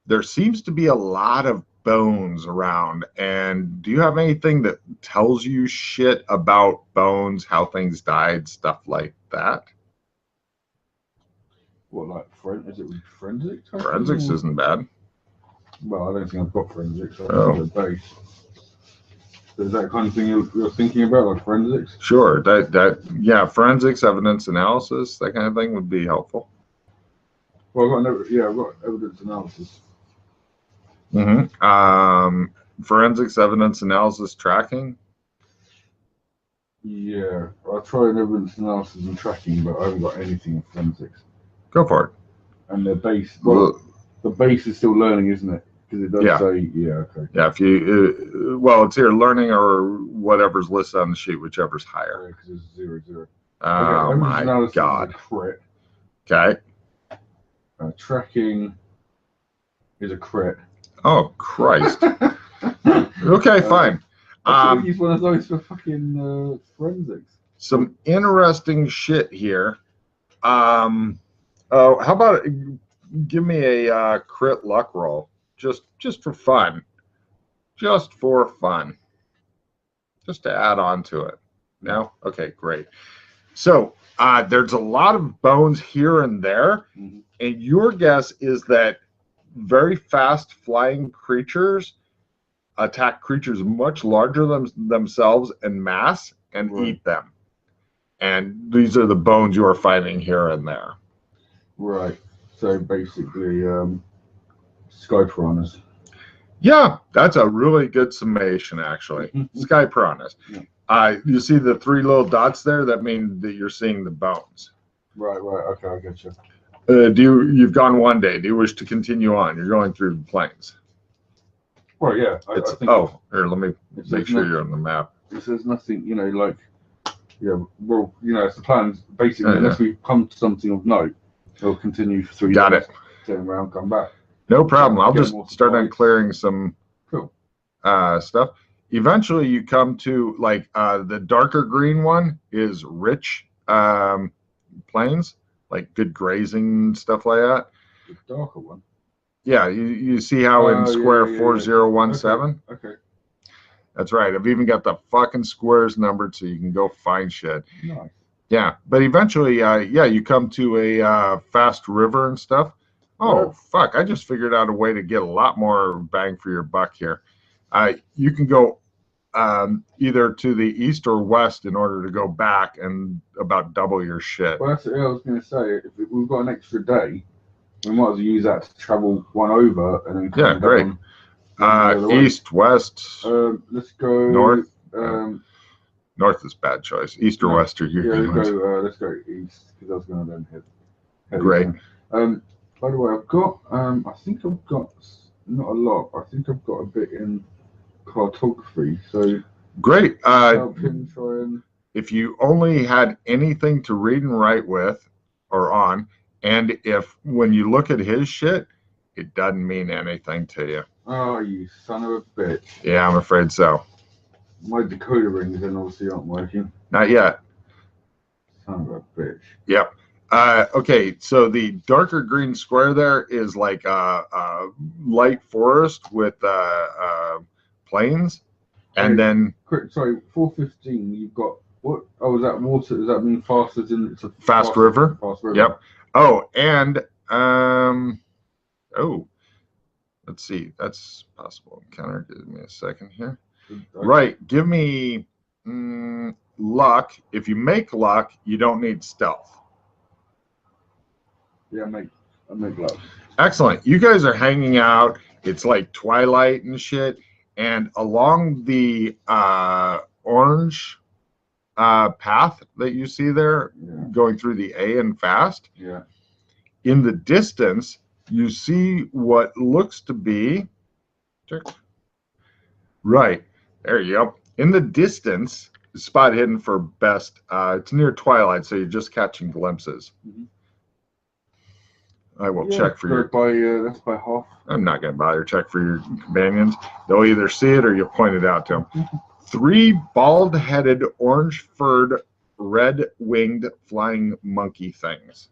there seems to be a lot of bones around. And do you have anything that tells you shit about bones, how things died, stuff like that? What, like is it forensics? Forensics isn't bad. Well, I don't think I've got forensics. I've got a base. Is that kind of thing you're thinking about, like forensics? Sure. Yeah, forensics, evidence analysis, that kind of thing would be helpful. Well, I've got evidence analysis. Forensics, evidence analysis, tracking. Yeah, I'll try an evidence analysis and tracking, but I haven't got anything in forensics. Go for it. And the base, the base is still learning, isn't it? Because it does say, okay. Yeah, if you, it's either learning or whatever's listed on the sheet, whichever's higher. Yeah, because it's 0, 0. Oh my god. Is a crit. Okay. Tracking is a crit. Oh Christ. Okay, fine. I should use one of those for fucking forensics. Some interesting shit here. How about give me a crit luck roll, just for fun, just to add on to it. No, okay, great. So there's a lot of bones here and there, and your guess is that very fast flying creatures attack creatures much larger than themselves in mass and eat them. and these are the bones you are finding here and there. Right. So basically, sky piranhas. Yeah, that's a really good summation, actually. Sky piranhas. Yeah. You see the 3 little dots there? That mean that you're seeing the bones. Right. Okay, I get you. You've gone one day. Do you wish to continue on? You're going through the plains. Well, yeah. I think here, let me make sure you're on the map. It says nothing, like, well, it's the plans. Basically, unless we come to something of note, we'll continue for 3 days. Got it. Turn around, come back. No problem. I'll just start on supplies. clearing some Cool. Stuff. Eventually, you come to like the darker green one is rich plains, like good grazing and stuff like that. The darker one. Yeah, you see how in square 4017? Okay. That's right. I've even got the fucking squares numbered so you can go find shit. Nice. Yeah, but eventually, you come to a fast river and stuff. Oh, fuck. I just figured out a way to get a lot more bang for your buck here. You can go either to the east or west in order to go back and about double your shit. Well, that's what I was going to say. If we've got an extra day, we might as well use that to travel one over and then come great. East, west. Let's go north. North is bad choice. East or west are your let's go east because I was going to then head Great. By the way, I've got I think I've got not a lot. I think I've got a bit in cartography. So great. Help him try and... If you only had anything to read and write with or on, and if when you look at his shit, it doesn't mean anything to you. Oh, you son of a bitch. Yeah, I'm afraid so. My decoder rings then obviously aren't working. Not yet. Son of a bitch. Yep. Okay, so the darker green square there is like a light forest with plains, and then... Sorry, 415, you've got... What? Oh, is that water? Does that mean fast as in... It's a fast river? Fast river. Yep. Oh, and... let's see. That's possible encounter. Give me a second here. Right. Give me luck. If you make luck, you don't need stealth. Yeah, I make luck. Excellent. You guys are hanging out. It's like twilight and shit. And along the orange path that you see there, going through the A and fast, in the distance, you see what looks to be... Right. There you go. In the distance, spot hidden for best. It's near twilight, so you're just catching glimpses. Mm-hmm. I will check for your... that's by half. I'm not going to bother. Check for your companions. They'll either see it or you'll point it out to them. 3 bald-headed, orange-furred, red-winged flying monkey things.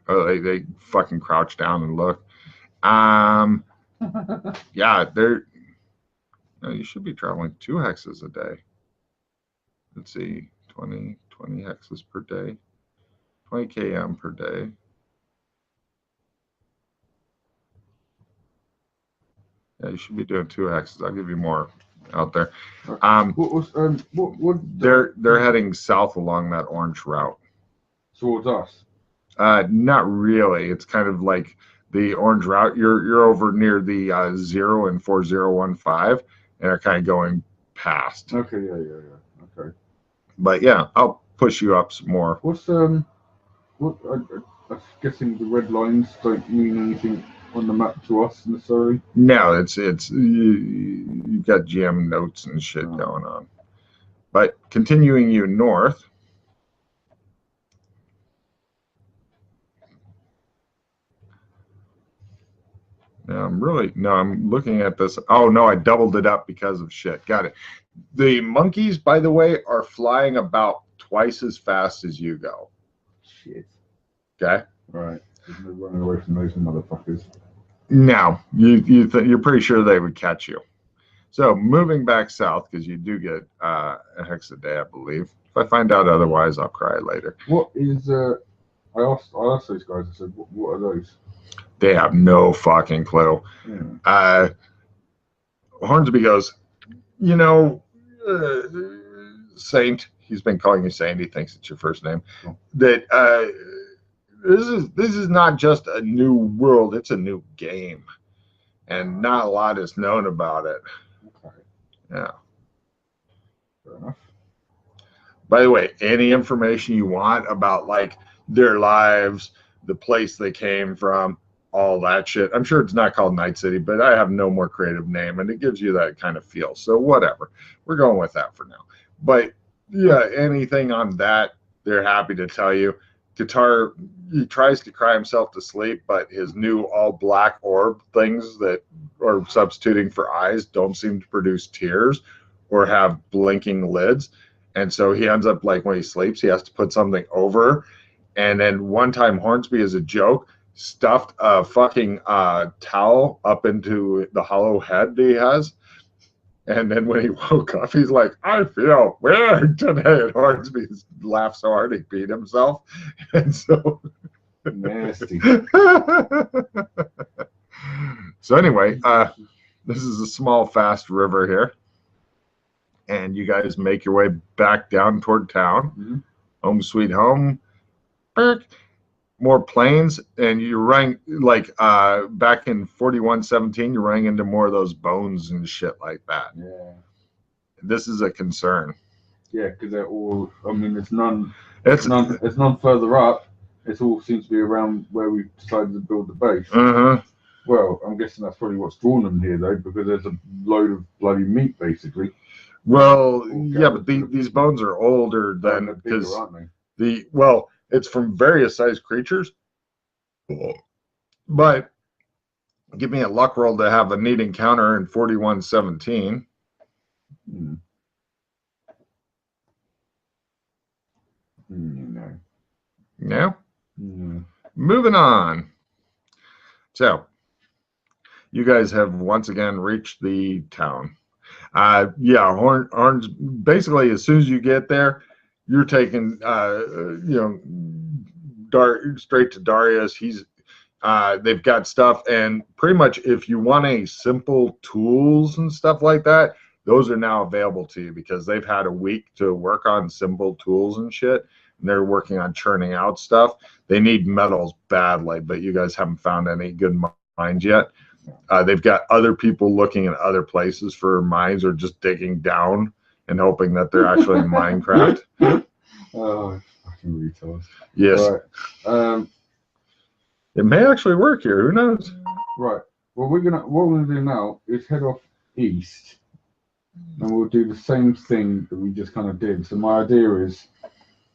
Oh, they fucking crouch down and look. Yeah, they're... No, you should be traveling 2 hexes a day. Let's see, 20 hexes per day, 20 km per day. Yeah, you should be doing 2 hexes. I'll give you more out there. They're heading south along that orange route. Towards us? Not really. It's kind of like the orange route. You're over near the 0 and 4015, and they're kind of going past. Okay, yeah. Okay. But yeah, I'll push you up some more. What's I'm guessing the red lines don't mean anything on the map to us necessarily. No, it's you've got GM notes and shit going on. But continuing you north. I'm looking at this. Oh no, I doubled it up because of shit. Got it. The monkeys, by the way, are flying about twice as fast as you go. Shit. Okay. Right. There's no running away from those motherfuckers. No, you're pretty sure they would catch you. So moving back south, because you do get a hex a day, I believe. If I find out otherwise, I'll cry later. What is I asked those guys. I said, "What are those?" They have no fucking clue. Yeah. Hornsby goes, you know, Saint. He's been calling you Saint. He thinks it's your first name. Oh. That this is not just a new world; it's a new game, and not a lot is known about it. Okay. Yeah. Fair enough. By the way, any information you want about like their lives, the place they came from, all that shit. I'm sure it's not called Night City, but I have no more creative name, and it gives you that kind of feel. So whatever, we're going with that for now. But yeah, anything on that, they're happy to tell you. Guitar, he tries to cry himself to sleep, but his new all black orb things that are substituting for eyes don't seem to produce tears or have blinking lids. And so he ends up like when he sleeps, he has to put something over. And then one time Hornsby, as a joke, stuffed a fucking towel up into the hollow head that he has. And then when he woke up, he's like, I feel weird today. And Hornsby laughed so hard he peed himself. And so Nasty. So anyway, this is a small, fast river here. And you guys make your way back down toward town. Mm-hmm. Home sweet home. More planes, and you're running like back in 4117, you're running into more of those bones and shit like that. Yeah. This is a concern. Yeah, because they're all. I mean, it's none It's none further up. It all seems to be around where we decided to build the base. Uh-huh. Well, I'm guessing that's probably what's drawn them here, though, because there's a load of bloody meat, basically. Well, yeah, but these bones are older than because it's from various sized creatures. But give me a luck roll to have a neat encounter in 4117. No. No? No. Moving on. So, you guys have once again reached the town. Horns, basically, as soon as you get there, you're taking, straight to Darius. They've got stuff, and pretty much if you want any simple tools and stuff like that, those are now available to you because they've had a week to work on simple tools and shit, and they're working on churning out stuff. They need metals badly, but you guys haven't found any good mines yet. They've got other people looking in other places for mines or just digging down and hoping that they're actually in Minecraft. Oh, fucking retards. Yes. Right. It may actually work here. Who knows? Right. Well, what we're gonna do now is head off east, and we'll do the same thing that we just kind of did. So my idea is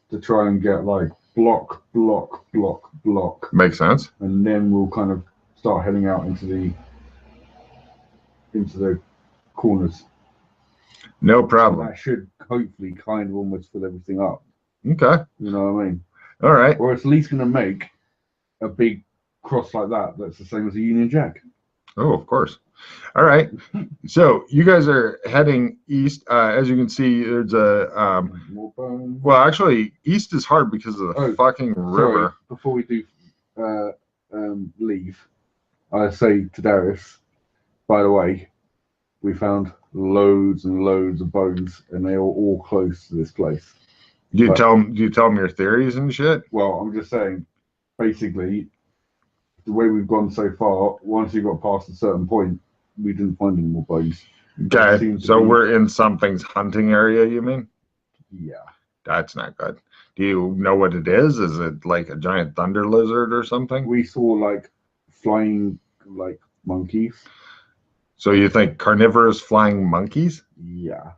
to try and get like block, Makes sense. and then we'll kind of start heading out into the corners. No And problem. that should hopefully kind of almost fill everything up. Okay. You know what I mean? All right. Or at least going to make a big cross like that that's the same as a Union Jack. Oh, of course. All right. So you guys are heading east. As you can see, there's a More bones. well, actually, east is hard because of the fucking river. Sorry, before we do leave, I say to Darius, by the way, we found loads and loads of bones, and they are all close to this place. Do you tell them your theories and shit? Well, I'm just saying, basically, the way we've gone so far, once you got past a certain point, we didn't find any more bones. Okay, so we're in something's hunting area, you mean? Yeah. That's not good. Do you know what it is? Is it like a giant thunder lizard or something? We saw like flying like monkeys. So you think carnivorous flying monkeys? Yeah.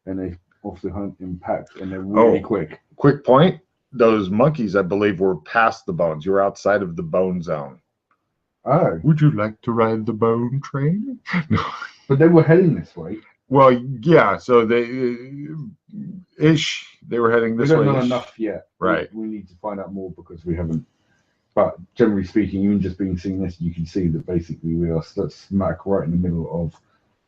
And they obviously hunt in packs, and they're really quick. Quick point. Those monkeys, I believe, were past the bones. You were outside of the bone zone. Oh. Would you like to ride the bone train? No. But they were heading this way. Well, yeah. So they were heading this way. We don't know enough yet. Right. We need to find out more because we haven't. But generally speaking, even just being seeing this, you can see that basically we are smack right in the middle of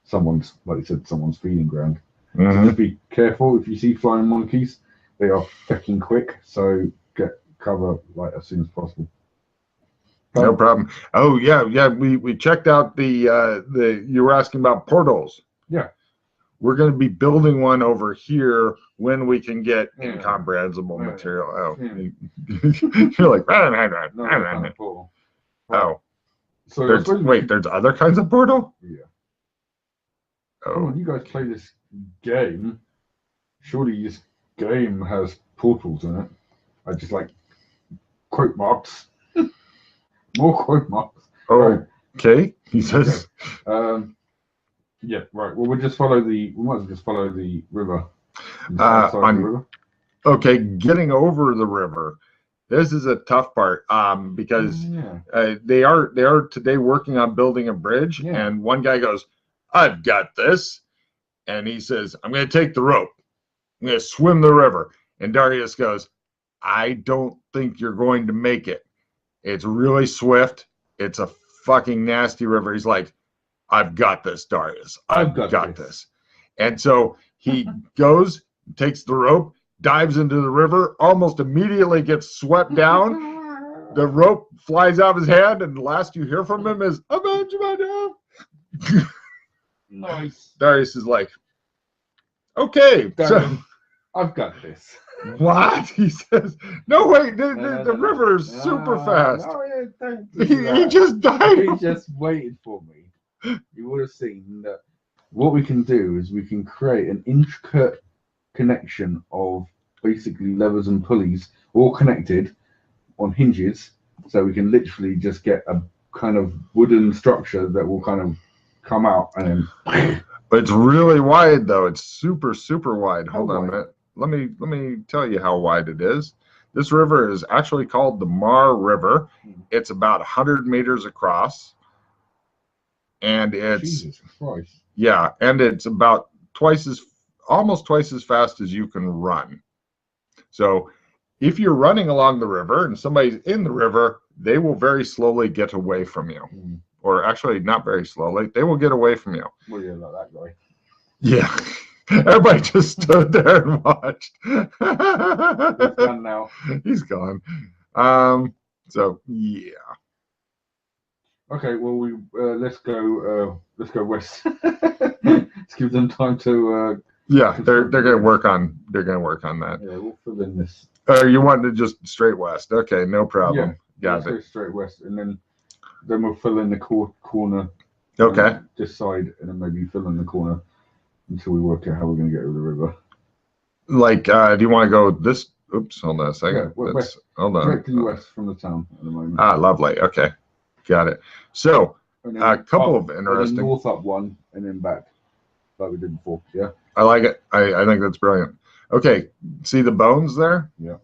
someone's, like you said, someone's feeding ground. Mm-hmm. So just be careful if you see flying monkeys. They are fucking quick, so get cover like as soon as possible. No problem. Oh yeah. We checked out the you were asking about portals. Yeah. we're going to be building one over here when we can get Yeah. incomprehensible Yeah. material. Oh, Yeah. you're like, No, that's kind of cool. oh, So I there's, suppose we wait, could- there's other kinds of portal? Yeah. Oh, When you guys play this game, surely this game has portals in it. I just like quote marks. More quote marks. Right. okay, he says. Yeah, right. Well, we might as well just follow the river. Okay, getting over the river. This is a tough part because they are today working on building a bridge, and one guy goes, "I've got this," and he says, "I'm going to take the rope. I'm going to swim the river." And Darius goes, "I don't think you're going to make it. It's really swift. It's a fucking nasty river." He's like, "I've got this, Darius. I've got this." And so he goes, takes the rope, dives into the river, almost immediately gets swept down. The rope flies out of his hand, and the last you hear from him is, "Avenge my death." Nice. Darius is like, "Okay, so I've got this." what?" He says, "No, wait, the river is super fast." No, yeah, don't He just died. He just waited for me. You would have seen that. What we can do is we can create an intricate connection of basically levers and pulleys, all connected on hinges, so we can literally just get a kind of wooden structure that will kind of come out and then. But it's really wide, though. It's super, super wide. Hold on a wide? minute. Let me tell you how wide it is. This river is actually called the Mar River. It's about 100 meters across, and it's Jesus Christ. yeah, and it's about almost twice as fast as you can run. So if you're running along the river and somebody's in the river, they will very slowly get away from you. Or actually, not very slowly. They will get away from you. Well, yeah, like that guy. Yeah. Everybody just stood there and watched. He's gone now. He's gone. So yeah. Okay, well, let's go west. Let's give them time to. Yeah, they're gonna work on that. Yeah, we'll fill in this. You want to just straight west? Okay, no problem. Yeah, let's go straight west, and then we'll fill in the corner. Okay. This side, and then maybe fill in the corner until we work out how we're going to get over the river. Like, do you want to go this? Oops, hold on a second. West. Hold on. Directly west from the town at the moment. Ah, lovely. Okay, got it. So, a couple of interesting. North up one, and then back, like we did before. Yeah. I like it. I think that's brilliant. Okay, see the bones there? Yeah.